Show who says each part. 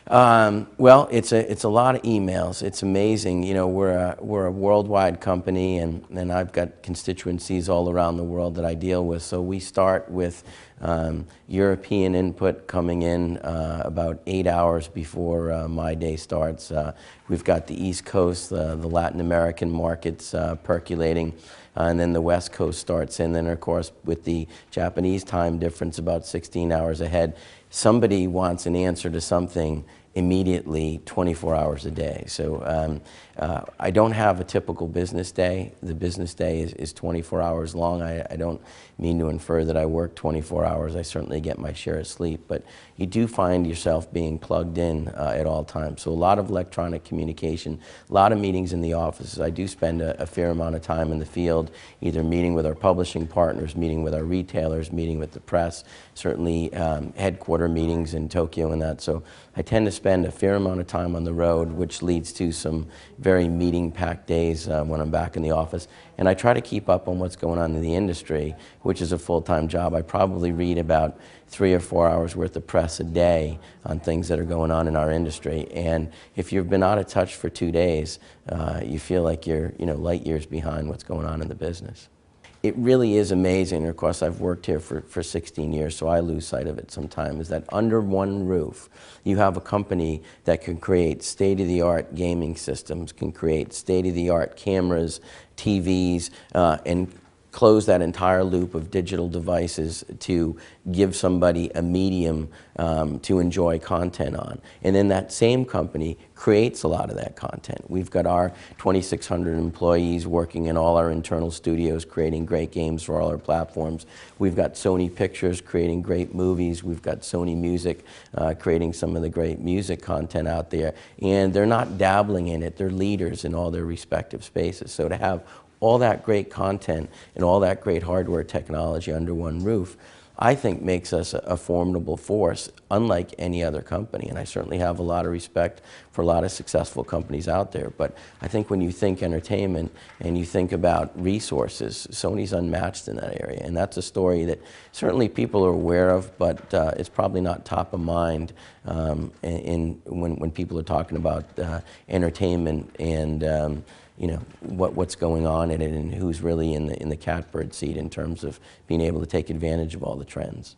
Speaker 1: Well, it's a lot of emails. It's amazing. You know, we're a worldwide company, and I've got constituencies all around the world that I deal with. So we start with European input coming in about 8 hours before my day starts. We've got the East Coast, the Latin American markets percolating. And then the West Coast starts, and then of course with the Japanese time difference about 16 hours ahead, somebody wants an answer to something immediately 24 hours a day. So I don't have a typical business day. The business day is 24 hours long. I don't mean to infer that I work 24 hours. I certainly get my share of sleep, but you do find yourself being plugged in at all times. So a lot of electronic communication, a lot of meetings in the offices. I do spend a fair amount of time in the field, either meeting with our publishing partners, meeting with our retailers, meeting with the press, certainly headquarter meetings in Tokyo and that. So I tend to spend a fair amount of time on the road, which leads to some very meeting-packed days when I'm back in the office. And I try to keep up on what's going on in the industry, which is a full-time job. I probably read about 3 or 4 hours worth of press a day on things that are going on in our industry. And if you've been out of touch for 2 days, you feel like you're light years behind what's going on in the business. It really is amazing. Of course, I've worked here for 16 years, so I lose sight of it sometimes, is that under one roof, you have a company that can create state-of-the-art gaming systems, can create state-of-the-art cameras, TVs, and close that entire loop of digital devices to give somebody a medium to enjoy content on. And then that same company creates a lot of that content. We've got our 2,600 employees working in all our internal studios creating great games for all our platforms. We've got Sony Pictures creating great movies. We've got Sony Music creating some of the great music content out there. And they're not dabbling in it. They're leaders in all their respective spaces. So to have all that great content and all that great hardware technology under one roof, I think makes us a formidable force, unlike any other company. And I certainly have a lot of respect for a lot of successful companies out there. But I think when you think entertainment and you think about resources, Sony's unmatched in that area. And that's a story that certainly people are aware of, but it's probably not top of mind when people are talking about entertainment and what's going on in it and who's really in the catbird seat in terms of being able to take advantage of all the trends.